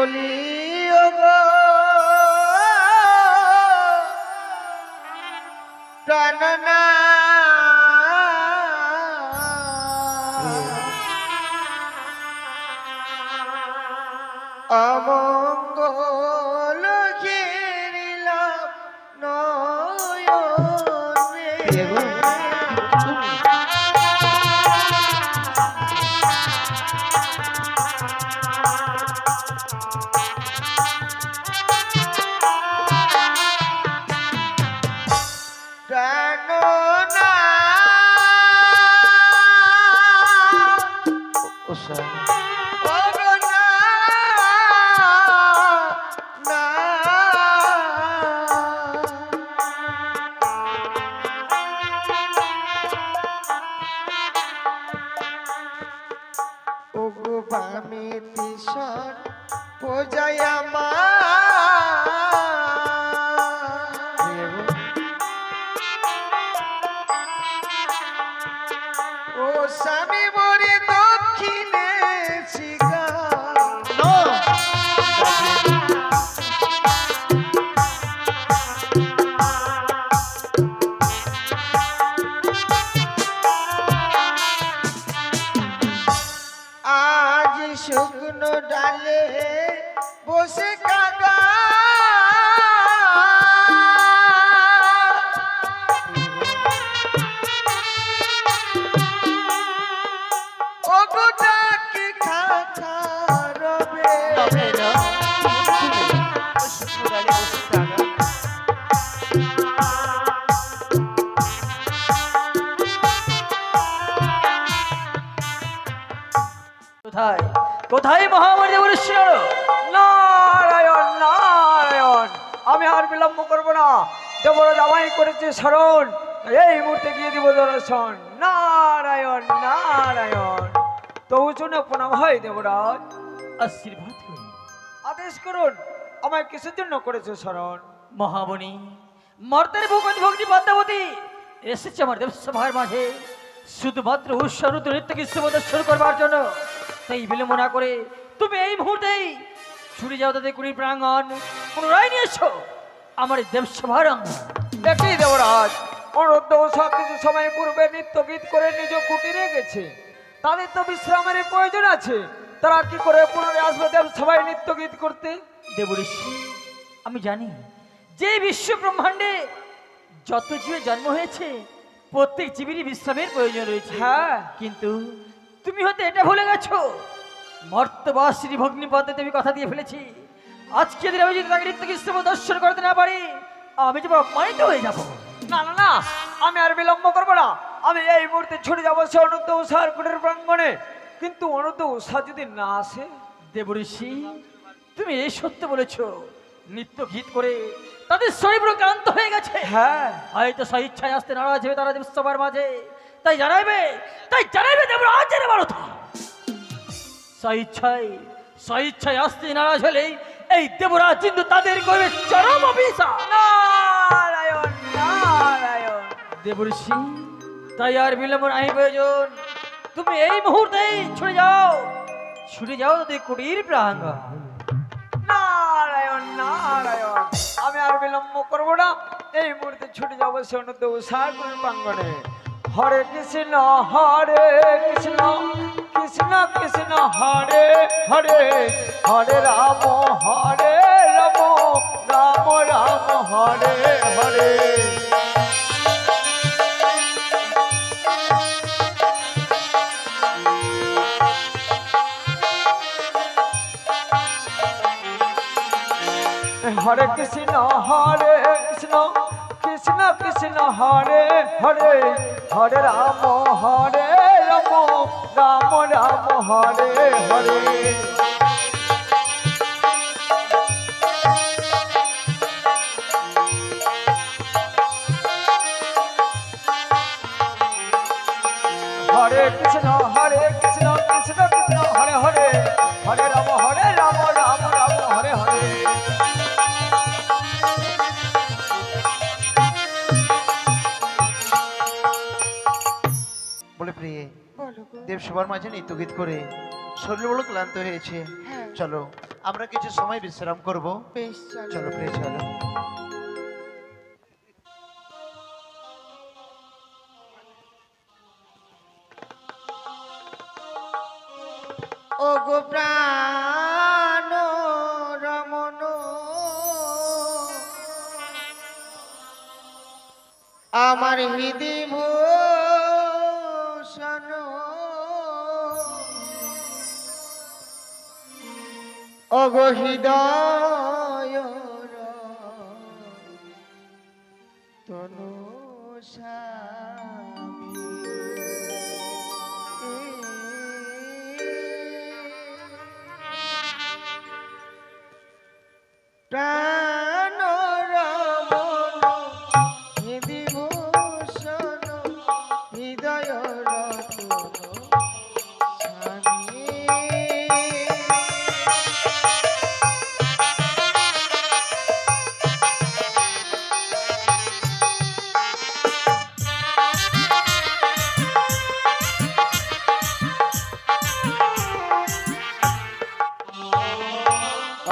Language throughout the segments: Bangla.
বলি ওগো প্রাণনা অমঙ্গল ঘেরিলাম নয়নে প্রাণনা ওগো বামে তিসর পূজায় ও স্বামী বরে দক্ষিণে শিখা আজ শুকনো ডালে বসে কাদা ওগোটাকে খাখা রবে কোথায় কোথায় মহামারী বলেছিল নারায়ণ নারায়ণ আমি আর বিলম্ব করব না দেবরা জামাই করেছে স্মরণ এই মুহূর্তে গিয়ে দিব দর্শন নারায়ণ নারায়ণ তবু শুনে প্রণাম হয় দেবরাজ আশীর্বাদ করুন আদেশ করুন আমায় কিসের জন্য করেছে স্মরণ মহামণি মর্তের ভগবতী ভক্তি পদ্মাবতী এসেছে আমার দেবসভার মাঝে শুধুমাত্র উৎসর্গ নৃত্য কৃষ্ণ প্রদর্শন করবার জন্য তাই বিলম্ব না করে তুমি এই মুহূর্তেই ছুটে যাও তাদের কুড়ি প্রাঙ্গণ পুনরায় নিয়ে এসো আমার দেবসভার দেখি দেবরাজ অনুরোধ সব কিছু সময় পূর্বে নৃত্য গীত করে নিজ কুটিরে গেছে তাদের তো বিশ্রামের প্রয়োজন আছে তারা কি করে পুনরায় আসবে দেবসভায় নৃত্য গীত করতে দেবঋষি আমি জানি যে বিশ্ব ব্রহ্মাণ্ডে যত জীবে জন্ম হয়েছে প্রত্যেক জীবেরই বিশ্রামের প্রয়োজন রয়েছে হ্যাঁ কিন্তু তুমি হয়তো এটা ভুলে গেছো মর্তবাসী ভগ্নিপদে তুমি কথা দিয়ে ফেলেছি আজকে দিন আমি যদি তাকে নৃত্য কৃষ্ণ দর্শন করতে না পারি আমি যে অপমানিত হয়ে যাব না না না আমি আর বিলম্ব করবো না আমি এই মুহূর্তে ছুটে যাবো সে অনন্ত উষার কুটির প্রাঙ্গণে কিন্তু অনন্ত উষা যদি না আসে দেবঋষি তুমি এই সত্য বলেছো নৃত্য গীত করে তাদের শরীর ক্লান্ত হয়ে গেছে হ্যাঁ হয়তো স্বইচ্ছায় আসতে নারাজ হবে তারা সবার মাঝে তাই জানাইবে দেবরাজের বারতা স্বইচ্ছায় আসতে নারাজ হলেই এই দেবরাজ কিন্তু তাদের করবে চরম অভিশাপ নারায়ণ নারায়ণ দেবঋষি তাই আর বিলম্ব নাই প্রয়োজন তুমি এই মুহূর্তেই ছুটে যাও তাদের কুটির প্রাঙ্গণ নারায়ণ নারায়ণ আমি আর বিলম্ব করবো না এই মুহূর্তে ছুটে যাবো সে অনন্ত উষার কুটির প্রাঙ্গণে হরে কৃষ্ণ কৃষ্ণ কৃষ্ণ হরে হরে হরে রাম রাম রাম হরে হরে হরে কৃষ্ণ কৃষ্ণ কৃষ্ণ হরে হরে হরে রাম রাম রাম হরে হরে হরে কৃষ্ণ কৃষ্ণ কৃষ্ণ হরে হরে হরে রাম রাম রাম হরে হরে বলে প্রিয়ে দেব সবার মাঝে নৃত্য গীত করে শরীর বড় ক্লান্ত হয়েছে চলো আমরা কিছু সময় বিশ্রাম করব। বেশ চলো। চলো প্রিয় চলো। ও গো প্রাণ রমণ আমার হৃদি ভূষণ ও গো হৃদয় তনু প্রাণ রমণ হৃদি ভূষণ হৃদয় রতন স্বামী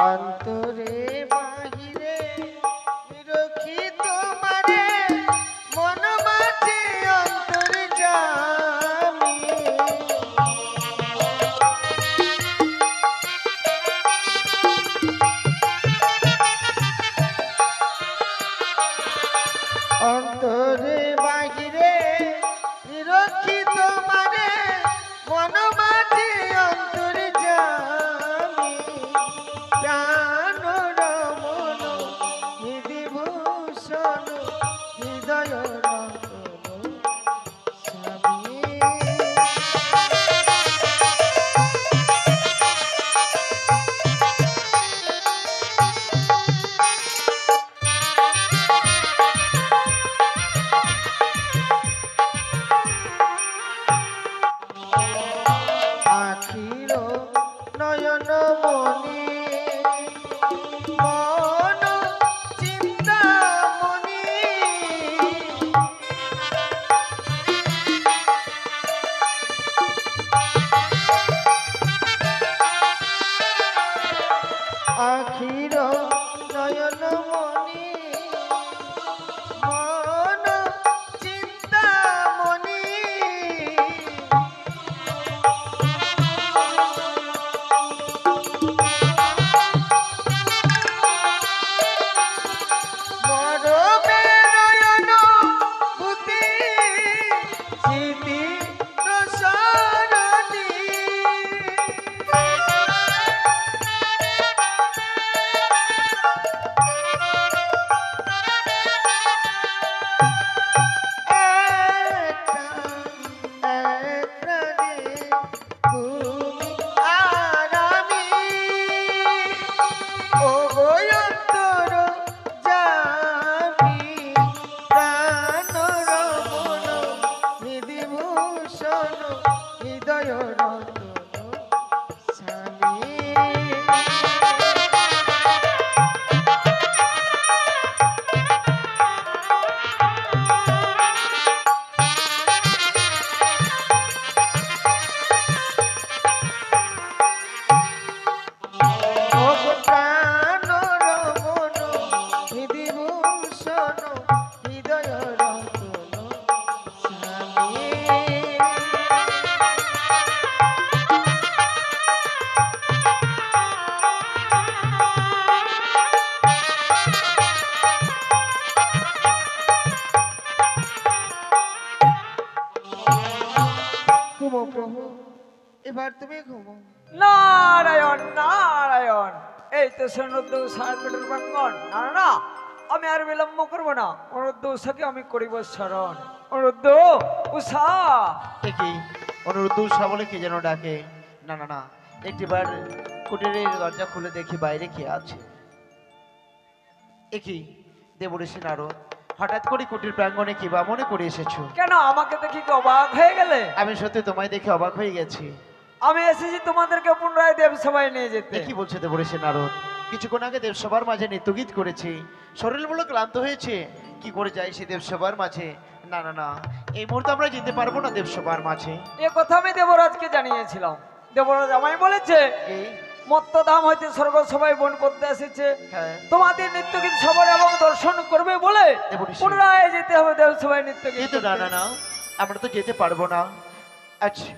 অন্তরে বাহিরে নিরখি তোমারে মন মাঝে অন্তরে জামি অন্তরে বাহিরে নিরখি তোমারে মন মাঝে অন্তরে জামি প্রাণ রমণ হৃদি ভূষণ হৃদয় রতন স্বামী আখির নয়ন মনি মন চিন্তামণি আখির নয়ন মনি মন চিন্তামণি মরবে নয়ন ভূতি স্মৃতি প্রসারণী তুমি আর আমি ও গো অন্তর জামি প্রাণ রমণ হৃদি ভূষণ হৃদয় রতন স্বামী ও গো প্রাণ রমণ হৃদি ভূষণ হৃদয় রতন স্বামী ঘুমো প্রভু এবার তুমি ঘুমো নারায়ণ নারায়ণ, এই তো সনদ্দ সার্কেটের প্রাঙ্গণ। না না না, আমি আর বিলম্ব করবো না, অনুরোধ উষাকে আমি করিব স্মরণ। অনুরোধ উষা। ঠিকই, অনুরোধ উষা বলে কে যেন ডাকে। না না না, একটিবার কুটিরের দরজা খুলে দেখি বাইরে কে আছে। একই দেবঋষি নারদ, হঠাৎ করে কুটির প্রাঙ্গণে কি বা মনে করে এসেছো? কেন আমাকে দেখি কি অবাক হয়ে গেলে? আমি সত্যি তোমায় দেখে অবাক হয়ে গেছি। আমি এসেছি তোমাদেরকে পুনরায় দেবসভায় নিয়ে যেতে। কি বলছে দেবঋষি নারদ? কিছুক্ষণ আগে দেবসভার মাঝে নৃত্যগীত করেছি, শরীরগুলো ক্লান্ত হয়েছে, কি করে যাই সে দেবসভার মাঝে? না না না, এই মুহূর্তে আমরা যেতে পারবো না দেবসভার মাঝে। এ কথা আমি দেবরাজকে জানিয়েছিলাম। দেবরাজ আমায় বলেছে এই মত্তধাম হইতে স্বর্গ সবাই বন করতে এসেছে হ্যাঁ তোমাদের নিত্য গীত শ্রবণ এবং দর্শন করবে বলে দেবঋষি। পুনরায় যেতে হবে দেব সবাই নিত্য গীত কিন্তু না না না আমরা তো যেতে পারবো না। আচ্ছা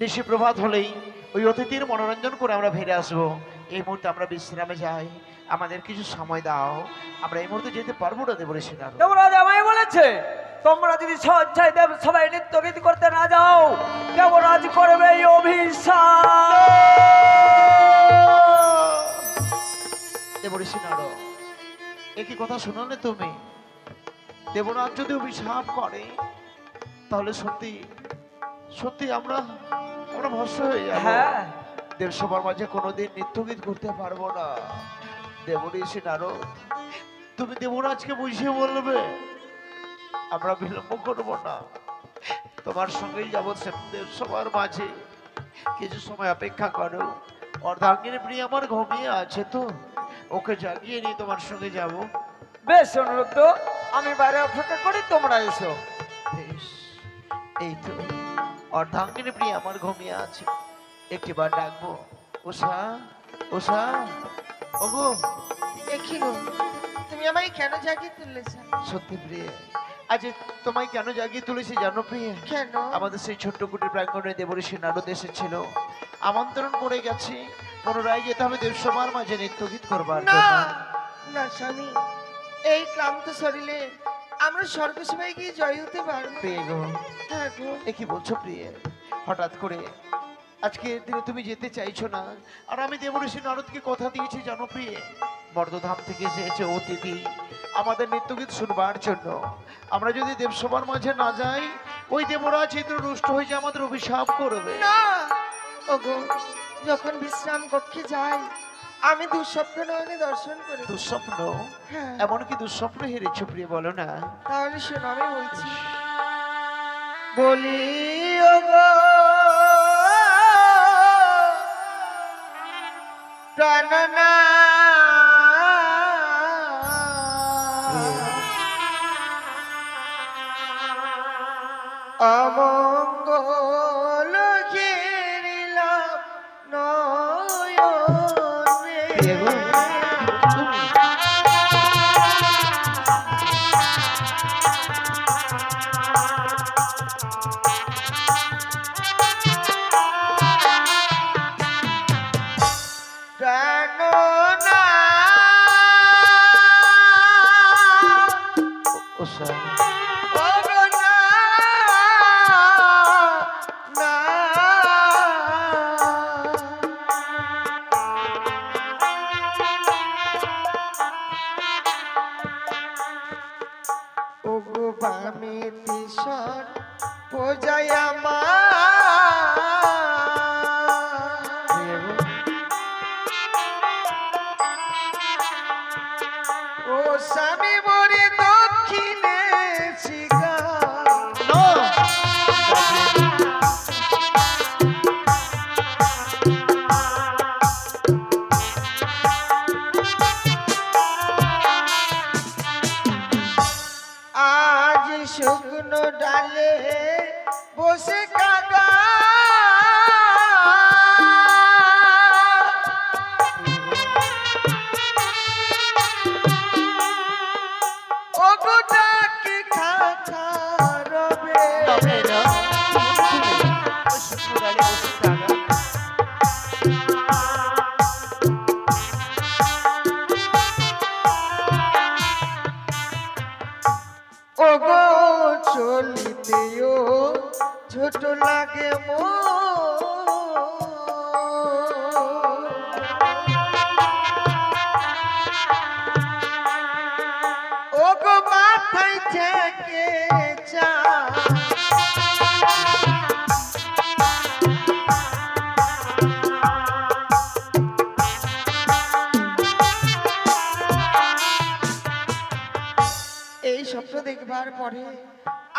নিশি প্রভাত হলেই ওই অতিথির মনোরঞ্জন করে আমরা ফিরে আসবো। এই মুহূর্তে আমরা বিশ্রামে যাই, আমাদের কিছু সময় দাও। আমরা এই মুহূর্তে যেতে পারবো না দেবঋষি নারদ। দেবরাজ আমায় বলেছে তোমরা যদি স্বেচ্ছায় দেব সবাই নৃত্য গীত করতে না যাও দেবরাজ করবে এই অভিশাপ। দেবঋষি নারদ একই কথা শুনলে তুমি? দেবরাজ যদি অভিশাপ করে তাহলে সত্যি সত্যি আমরা আমরা ভস্ম হয়ে যাবো। হ্যাঁ দেবসভার মাঝে কোনোদিন নৃত্যগীত করতে পারবো না। দেবঋষি নারদ তুমি দেবরাজকে বুঝিয়ে বলবে আমরা বিলম্ব করবো না, তোমার সঙ্গেই যাবো দেবসভার মাঝে। কিছু সময় অপেক্ষা করো। অর্ধাঙ্গিনী প্রিয় আমার ঘুমিয়ে আছে তো, ওকে জাগিয়ে নিয়ে তোমার সঙ্গে যাব। বেশ অনুরোধ আমি বাইরে অপেক্ষা করি তোমরা এসো। বেশ এই তো অর্ধাঙ্গিনী প্রিয় আমার ঘুমিয়ে আছে, একটিবার ডাকবো। উষা উষা ওগো। দেখি গো তুমি আমায় কেন জাগিয়ে তুলেছ? সত্যি প্রিয় আজ তোমায় কেন জাগিয়ে তুলেছি জানো প্রিয়? কেন? আমাদের সেই ছোট্ট কুটির প্রাঙ্গণে দেবঋষি নারদ এসেছিল, আমন্ত্রণ করে গেছে পুনরায় যেতে হবে দেবসভার মাঝে নৃত্যগীত করবার না জন্য। না স্বামী, এই ক্লান্ত শরীরে আমরা স্বর্গসভায় গিয়ে জয় হতে পারবো? প্রিয় গো হ্যাঁ গো। এ কি বলছো প্রিয়? হঠাৎ করে আজকে দিনে তুমি যেতে চাইছো না, আর আমি দেবঋষি নারদকে কথা দিয়েছি জানো প্রিয়, বর্ধধাম থেকে এসেছে অতিথি আমাদের নৃত্যগীত শুনবার জন্য। আমরা যদি দেবসভার মাঝে না যাই ওই দেবরাজ ইন্দ্র রুষ্ট হয়ে যে আমাদের অভিশাপ করবে। না ওগো, যখন বিশ্রাম কক্ষে যাই আমি দুঃস্বপ্ন নয়নে দর্শন করি। দুঃস্বপ্ন? হ্যাঁ। এমন কি দুঃস্বপ্ন হেরেছো প্রিয় বলো না? তাহলে শোনো আমি বলছি। বলি ওগো প্রাণনা অমঙ্গল ঘেরিলাম নয়নে। প্রিয় গো, তুমি প্রাণনা উষা ওগো না, না। ওগো বামে তিসর পূজায় আমার, ও স্বামী মরি দক্ষিণে শিখা। আজ শুকনো ডালে বসে কাদা, ওগো ডাকি খাতা রবে। তবে না, ওই শুক্রবারে বসে থাকা। ওগো চলিতেও ছোট লাগে ওগো মাথায় থেকে চা। এই স্বপ্ন দেখবার পরে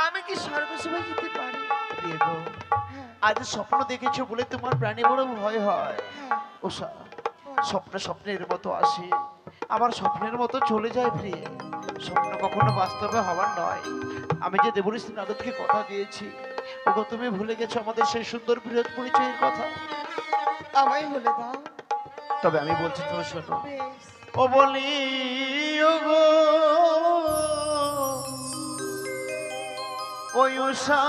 আমি কি স্বর্গসভায় যেতে পারি? প্রিয় গো, হ্যাঁ, আজ স্বপ্ন দেখেছো বলে তোমার প্রাণে বড় ভয় হয়। হ্যাঁ। উষা স্বপ্ন স্বপ্নের মতো আসে, আমার স্বপ্নের মতো চলে যায় প্রিয়। স্বপ্ন কখনো বাস্তবে হবার নয়। আমি যে দেবঋষি নারদকে কথা দিয়েছি, ওগো তুমি ভুলে গেছো আমাদের সেই সুন্দর বৃহৎ পরিচয়ের কথা? আমায় বলে দাও তবে আমি বলছি তো শোনো। বেশ ও বলি ও গো ওই উষা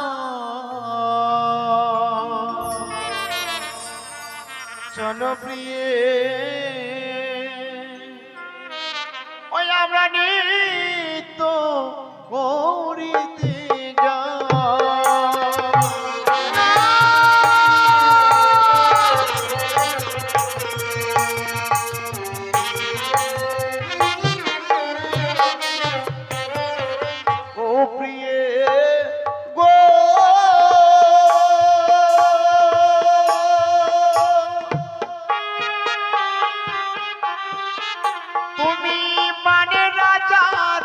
চলো প্রিয়ে ওই আমরা নিত্য করিতে ও প্রিয়ে গো তুমি মানে রাজার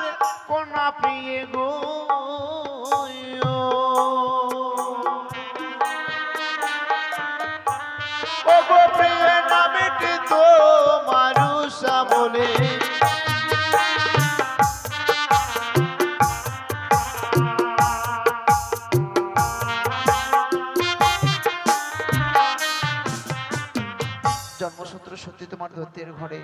কোনা প্রিয়ে গো ও গো প্রিয়ে নামেটি তো মারুষা বলে জন্মসূত্র সত্যি তোমার ধরতের ঘরে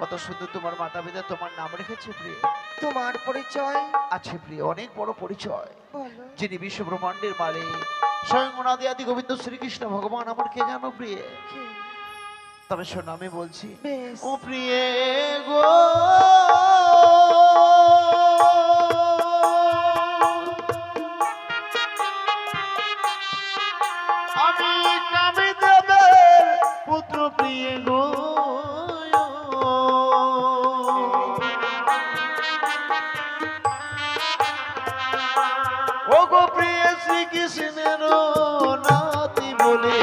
কত সুন্দর তোমার মাতা পিতা তোমার নাম রেখেছে প্রিয়। তোমার পরিচয় আছে প্রিয়, অনেক বড় পরিচয়। বলো যিনি বিশ্ব ব্রহ্মাণ্ডের মালিক স্বয়ং অনাদি আদি গোবিন্দ শ্রীকৃষ্ণ ভগবান আমার কে জানো প্রিয়? কি? তবে শোনো আমি বলছি বেশ ও প্রিয়ে গো আমি কামি দেবের পুত্র প্রিয়ে গো ও গো প্রিয় শ্রীকৃষ্ণের নাতি বলে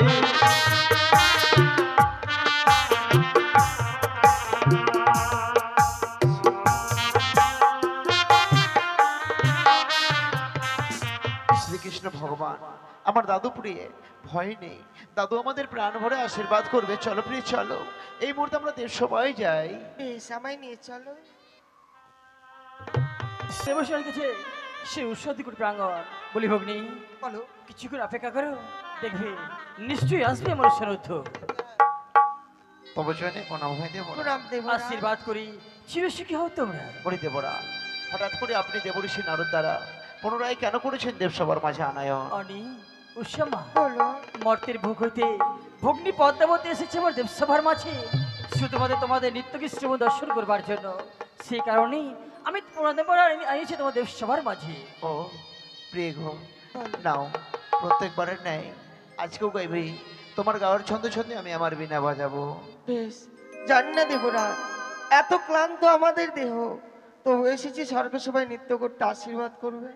শ্রীকৃষ্ণ ভগবান আমার দাদু প্রিয়ে ভয় নেই, দাদু আমাদের প্রাণ ভরে আশীর্বাদ করবে। চলো প্রিয় চলো, এই মুহূর্তে আমরা দেবসভায় যাই। বেশ আমায় নিয়ে চলো। দেবস্বর কাছে সে উৎসদিকুট প্রাঙ্গণ বলি ভগ্নি বলো কিছুক্ষণ অপেক্ষা করো, দেখবে নিশ্চয়ই আসবে আমার সারথ্য। তবে জনে প্রণাম হয় দেব প্রণাম দেব আশীর্বাদ করি চিরসুখী হও তোমরা। বলি দেবরা, হঠাৎ করে আপনি দেবঋষি নারদ দ্বারা পুনরায় কেন করেছেন দেবসভার মাঝে আনায়ন? অনি উৎসমা বলো মর্তের ভোগ হইতে ভগ্নি পদ্মাবতী এসেছে আমার দেবসভার মাঝে শুধুমাত্র তোমাদের নিত্য কৃষ্ণ দর্শন করবার জন্য। সেই কারণেই আমি আনিয়েছি তোমার দেবসভার মাঝে। ও প্রিয় গো, বলো। নাও প্রত্যেকবারের ন্যায় আজকেও গাইবে তোমার গাওয়ার ছন্দ ছন্দে আমি আমার বীণা বাজাবো। বেশ জানি না দেবরাজ এত ক্লান্ত আমাদের দেহ তবু এসেছি স্বর্গসভায় নৃত্য করতে আশীর্বাদ করবে।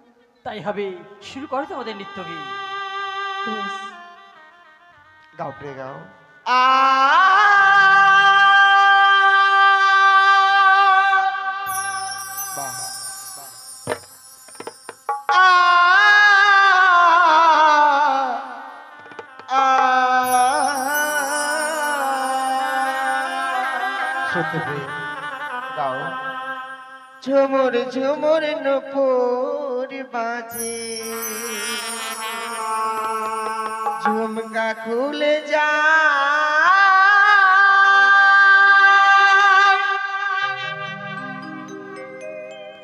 তাই হবে শুরু করো তোমাদের নৃত্য গীত। বেশ গাও প্রিয় গাও। বাহ, সত্যি প্রিয় গাও। ঝুমুর ঝুমুর নুপুর বাজে ঝুমকা খুলে যা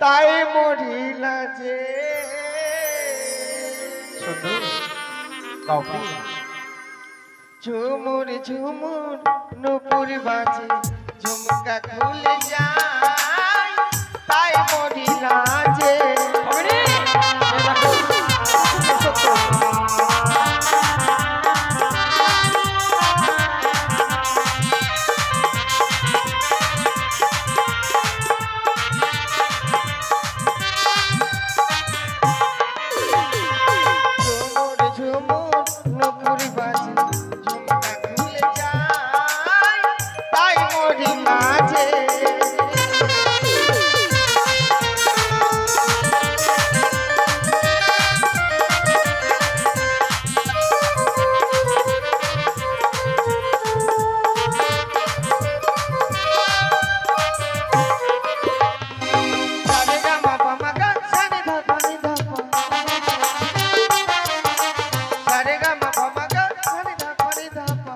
তাই মরিলা যে সুন্দর গাও প্রিয়। ঝুমুর ঝুমুর নুপুর বাজে ঝুমকা খুলে যায় তাই মরিলা যে ভগ্নি, এই দেখো, সত্য। ঝুমুর ঝুমুর নুপুর বাজে ঝুমকা খুলে যায় তাই মরিলা যে সারে গা মা পা মা গা সারে ধা পা নি ধা পা সারে গা মা পা মা গা সারে ধা পা নি ধা পা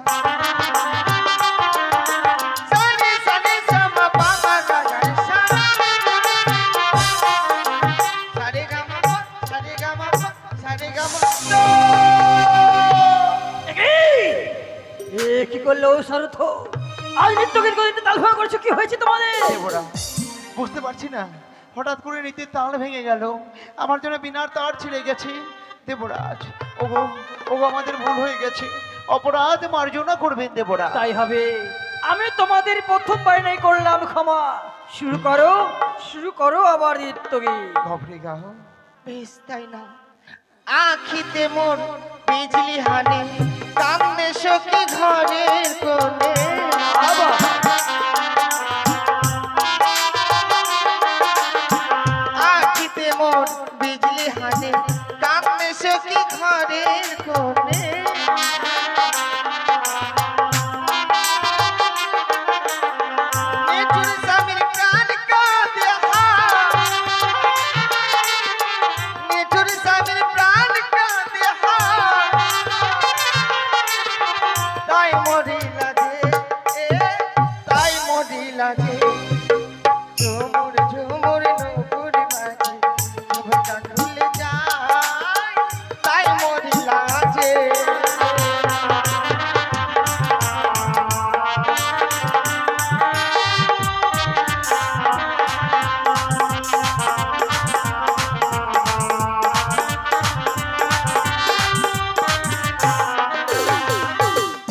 নিতে তাল ভাঙা করছো, কি হয়েছে তোমাদের? দেবরা বুঝতে পারছি না, হঠাৎ করে নীতির তাল ভেঙে গেল, আমার জন্য বিনার তার ছিঁড়ে গেছে। দেবরাজ, ওগো ওগো আমাদের ভুল হয়ে গেছে, অপরাধ মার্জনা করবেন দেবরাজ। তাই হবে, আমি তোমাদের প্রথমবার নাই করলাম ক্ষমা। শুরু করো আবার নৃত্যগীত। ঘবরে গাও। বেশ তাই না, আখিতে মোর বিজলি হানে, কান্দে সখী ঘরের কোণে। আবার আখিতে মোর বিজলি হানে, কান্দে সখী ঘরের কোণে। নিঠুর স্বামীর প্রাণ কাঁদে হায়, নিঠুর স্বামীর প্রাণ কাঁদে হায়। তাই মরিলা যে, তাই মরিলা যে, ঝুমুর ঝুমুর নূপুর বাজে, ঝুমকা খুলে যায়। তাই মরিলা যে।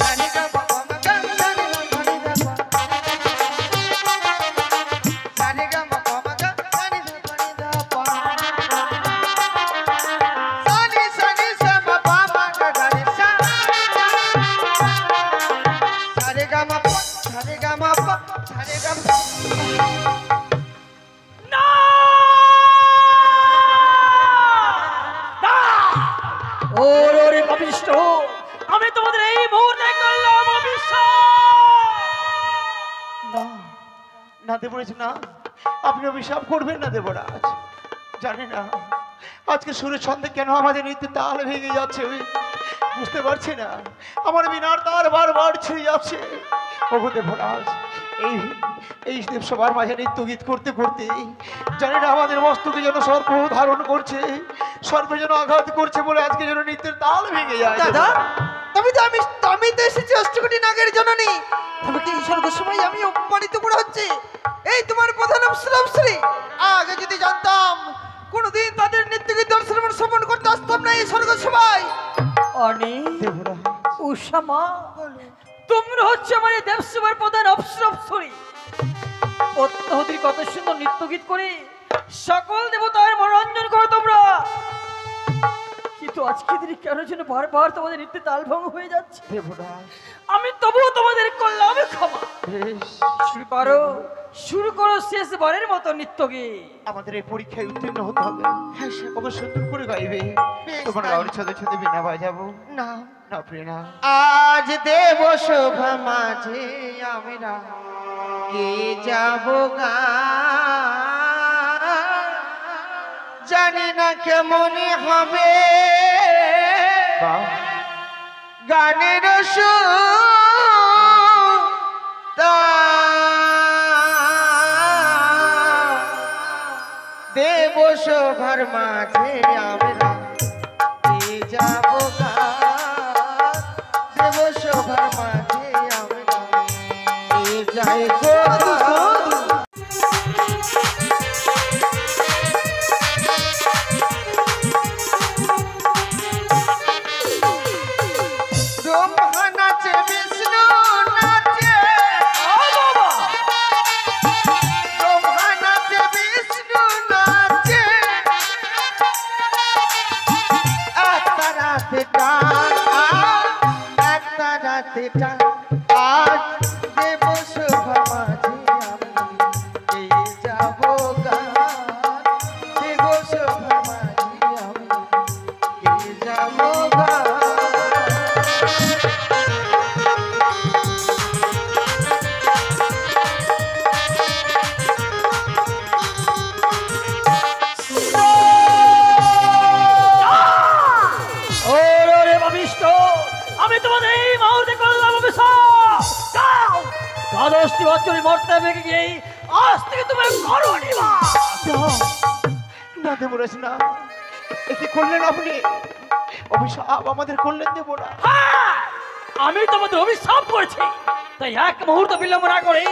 জানি গা বাবা মা গা, জানি না ধনি গা বা। জানি গা বাবা মা গা, জানি না ধনি গা বা। সানি সানি সা বাবা মা গা গা রে সা। সারে গা মা পা, সারে গা মা পা, সারে গা মা। না! না! ওরে পাপিষ্ঠ, আমি তোমাদের এই মুহূর্তে করলাম অবিশ্বাস। না না দেবরাজ, না, আপনি অভিশাপ করবেন না দেবরাজ। জানি না আজকে সুরের ছন্দে কেন আমাদের নৃত্য তাল ভেঙে যাচ্ছে, বুঝতে পারছি না। আমার বিনার তার বারবার ছিঁড়ে যাচ্ছে। ওগো দেবরাজ, এই এই দেবসভার মাঝে নৃত্য গীত করতে করতে জানি না আমাদের মস্তকে যেন সর্প ধারণ করছে, সর্পে যেন আঘাত করছে বলে আজকে যেন নৃত্যের তাল ভেঙে যায়। দাদা, আমি তো এসেছি অষ্টকোটি নাগের জননী। তোমাকে এই স্বর্গ সময় আমি অপমানিত করা হচ্ছে। এই তোমার প্রধান অপ্সরী, আগে যদি জানতাম কোনদিন তাদের নৃত্যকে দর্শন শ্রবণ করতে আসতাম না এই স্বর্গ সভায়। অনেক দেবরাজ, উষা মা, তোমরা হচ্ছে আমার এই দেবসভার প্রধান অপ্সরী। অত্যধিক কত সুন্দর নৃত্য গীত করে সকল দেবতার মনোরঞ্জন করো তোমরা, কিন্তু আজকে দিনে কেন যেন বারবার তোমাদের নৃত্যে তাল ভঙ্গ হয়ে যাচ্ছে। দেবরাজ, আমি তবুও তোমাদের করলাম ক্ষমা। বেশ, শুরু করো শেষবারের মতো নৃত্য গীত। আমাদের এই পরীক্ষায় উত্তীর্ণ হতে হবে। হ্যাঁ, স্যার। ওকে সুন্দর করে গাইবে। বেশ, তোমার তাই। গাওয়ার সাথে সাথে বিনা বাজাবো না, না প্রিয় না। আজ দেব শোভা মাঝে আমরা কে যাব গা, জানি না কেমন হবে বাহ, গানের সুর তা দেব শোভার মাঝে আমরা কে যাব গা, দেব শোভার মাঝে আমরা কে যাই গো। ব্রহ্মা নাচে, বিষ্ণু নাচে, ব্রহ্মা নাচে, বিষ্ণু নাচে, একটা রাতে টান, একটা রাতে টান, আজ দেব শোভা মাঝে আমি পেয়ে যাব গান, দেব শোভা মাঝে আমি পেয়ে যাব গান। ওরে পাপিষ্ঠ, আমি তোমাদের এই মুহূর্তে করলাম অভিশাপ। যাও, দ্বাদশটি বছরের মর্তে ভেঙে গিয়ে আজ থেকে তুমি করো নিবাস। না দেবরাজ, না, এ কি করলেন আপনি? অভিশাপ আমাদের করলেন দেবরাজ। হ্যাঁ, আমি তোমাদের অভিশাপ করেছি, তাই এক মুহূর্ত বিলম্ব না করে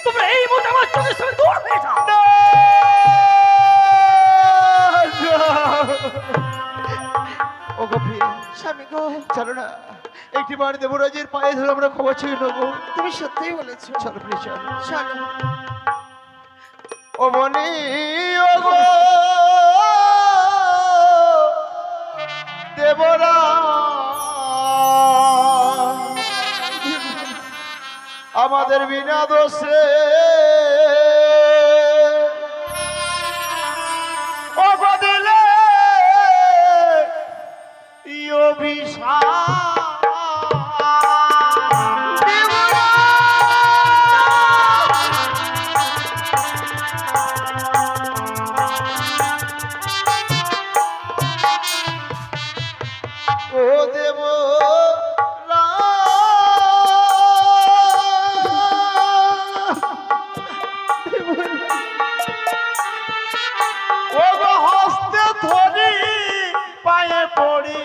তোমরা এই মুহূর্তে আমার চোখের সামনে দূর হয়ে যাও। ও গো প্রিয়, স্বামী গো, চলো না একটি বার দেবরাজের পায়ে ধরে আমরা ক্ষমা চেয়ে নেবো। তুমি সত্যিই বলেছো। চলো প্রিয় চলো। চলো। ও বনি ও গো দেবরা, আমাদের বিনা দোষে ও গো দিলে ই অভিশাপ। ও দেব ও গো হস্তে ধরি পায়ে পড়ি,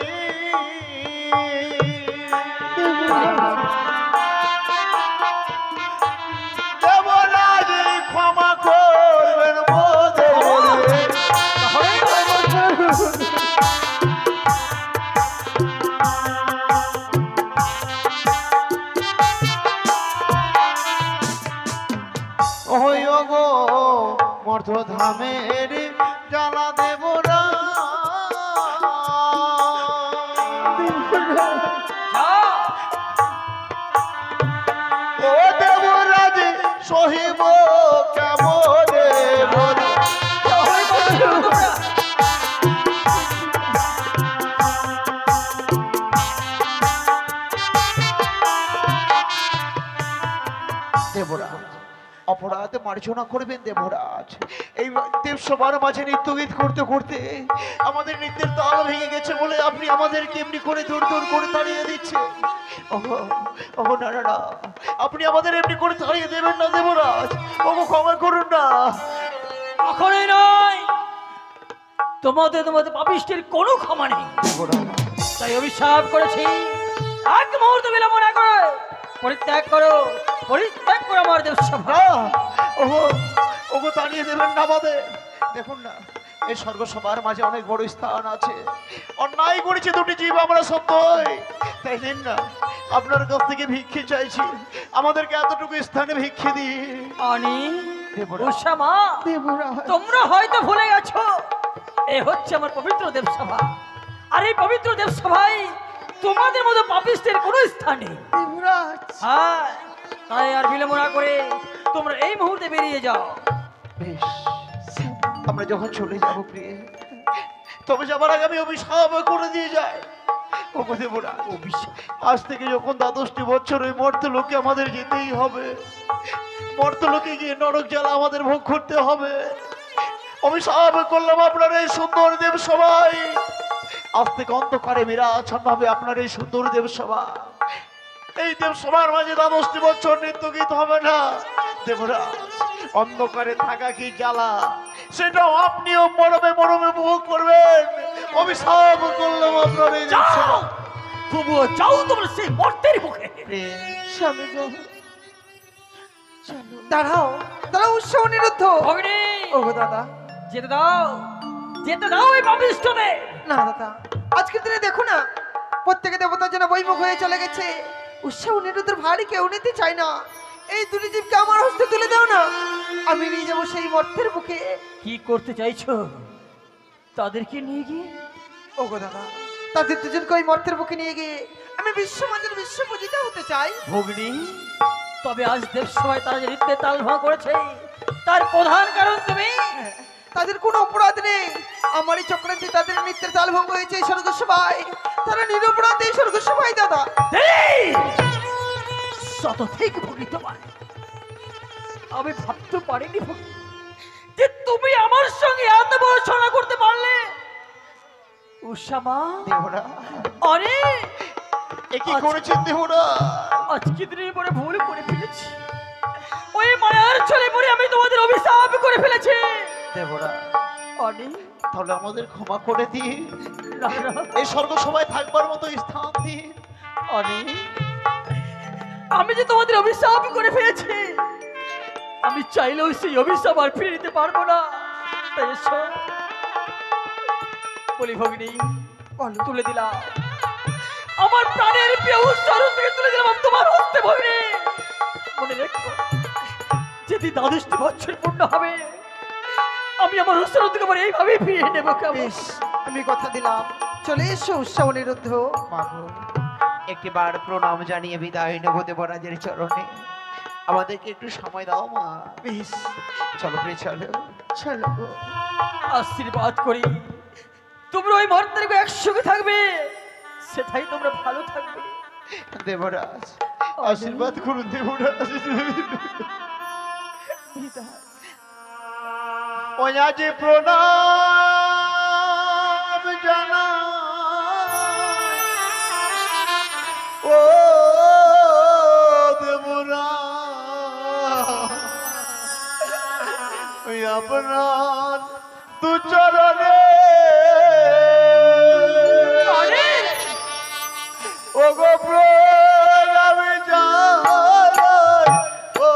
দেবরাজ ক্ষমা করবেন মোদের। ওই গো মর্ধধামের জ্বালা দেবরা, ও দেবরাজ সহিব কেমনে বলো। দেবরাজ অপরাধ মার্জনা করবেন দেবরাজ। এই দেবসভার মাঝে নৃত্য গীত করতে করতে আমাদের নৃত্যের তাল ভেঙে গেছে বলে আপনি আমাদেরকে এমনি করে দূর দূর করে তাড়িয়ে দিচ্ছেন। ওগো ওগো না না না, আপনি আমাদের এমনি করে তাড়িয়ে দেবেন না দেবরাজ। ওগো ক্ষমা করুন না। কখনোই নয়, তোমাদের তোমাদের পাপিষ্টের কোনো ক্ষমা নেই। তাই অভিশাপ করেছি, এক মুহূর্ত বিলম্ব না করে পরিত্যাগ করো, পরিত্যাগ করো আমার দেবসভা। ওগো ওগো তাড়িয়ে দেবেন না আমাদের। দেখুন না এই স্বর্গসভার মাঝে অনেক বড় স্থান আছে, অন্যায় করেছে দুটি জীব আমরা সত্যই, তাই দিন না আপনার কাছ থেকে ভিক্ষে চাইছি, আমাদেরকে এতটুকু স্থানে ভিক্ষে দিই। অনি দেবরাজ। উষা মা, দেবরাজ, তোমরা হয়তো ভুলে গেছো এ হচ্ছে আমার পবিত্র দেবসভা, আর এই পবিত্র দেবসভায় তোমাদের মতো পাপিষ্টের কোনো স্থান নেই। দেবরাজ, হ্যাঁ, তাই আর বিলম্ব না করে তোমরা এই মুহূর্তে বেরিয়ে যাও। বেশ, আমরা যখন চলে যাব প্রিয়ে, তবে যাবার আগে আমি অভিশাপ করে দিয়ে যাই। ওগো দেবরাজ, অভিশাপ? আজ থেকে যখন 12টি বছর ওই মর্তলোকে আমাদের যেতেই হবে, মর্তলোকে গিয়ে নরক জ্বালা আমাদের ভোগ করতে হবে। অভিশাপ করলাম আপনার এই সুন্দর দেব সবাই, আজ থেকে অন্ধকারে বিরাজমান হবে আপনার এই সুন্দর দেব সভা। এই দেব সভার মাঝে 12টি বছর নৃত্য গীত হবে না দেবরাজ। অন্ধকারে থাকা কি জ্বালা, সেটাও আপনিও মরমে মরমে ভোগ করবেন। অভিশাপ করলাম আপনার এই দেব সভা। তবুও যাও তোমরা সেই মর্তের মুখে। স্বামী গো, চলো। দাঁড়াও দাঁড়াও, উৎসব অনিরুদ্ধ। ভগিনী, ওগো দাদা, যেতে দাও, যেতে দাও এই পাপিষ্ঠদের। না দাদা, আজকের দিনে দেখো না প্রত্যেকে দেবতা যেন বৈমুখ হয়ে চলে গেছে। উৎসব অনিরুদ্ধের ভারী কেউ নিতে চায় না। এই দুটি জীবকে আমার হস্তে তুলে দাও না, আমি নিয়ে যাবো সেই মর্তের মুখে। কি করতে চাইছো তাদেরকে নিয়ে গিয়ে? ওগো দাদা, তাদের দুজনকে ওই মর্তের মুখে নিয়ে গিয়ে আমি বিশ্বমানের বিশ্ব পূজিতা হতে চাই। ভগ্নী, তবে আজ দেবসভায় তারা যে নৃত্যে তাল ভাঙ করেছে তার প্রধান কারণ তুমি। তাদের কোনো অপরাধ নেই, আমারই চক্রান্তে তাদের নৃত্যের তাল ভঙ্গ হয়েছে এই স্বর্গসভায়। তারা নিরপরাধ এই স্বর্গসভায় দাদা। শত থেকে ভগ্নী তোমার, আমি ভাবতে পারিনি ভগ্নী যে তুমি আমার সঙ্গে এত বড় ছড়া করতে পারলে। উষামা, দেবরা অনেক এ কি করেছেন দেবরা? আজকে দিনের পরে ভুল করে ফেলেছি, ওই মায়ার ছলে পরে আমি তোমাদের অভিশাপ করে ফেলেছি। দেবরা অনেক তাহলে আমাদের ক্ষমা করে দিন, এই স্বর্গ সবাই থাকবার মতো স্থান দিন। অনেক আমি যে তোমাদের অভিশাপ করে ফেলেছি, আমি চাইলেও সেই অভিশাপ আর ফিরে নিতে পারবো না। তাই এসো বলি ভগিনী, বলো। তুলে দিলাম আমার প্রাণের প্রিয় উৎসরণ থেকে তুলে দিলাম তোমার হস্তে ভগিনী। মনে রেখো, যেদিন দ্বাদশটি বছর পূর্ণ হবে, আমি আমার উৎসরণ থেকে আবার এইভাবে ফিরিয়ে নেবো। কেমন? বেশ, আমি কথা দিলাম। চলে এসো উৎসব অনিরুদ্ধ। মাগো, একটিবার প্রণাম জানিয়ে বিদায় নেব দেবরাজের চরণে। আমাদেরকে একটু সময় দাও মা। বেশ, চলো প্রিয়, চলো। চলো। আশীর্বাদ করি তোমরা ওই মর্তের একসঙ্গে থাকবে, সেটাই তোমরা ভালো থাকবে। দেবরাজ, আশীর্বাদ করুন দেবরাজ। ওয়াজি প্রণাম জানা ও দেবরাজ, ওই আপনার দু চরণে ও গো প্রণাম জানা ও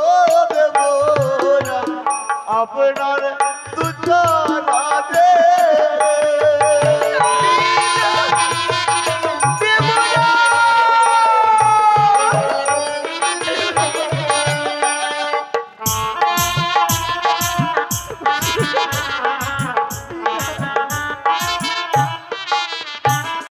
দেবরাজ, আপনার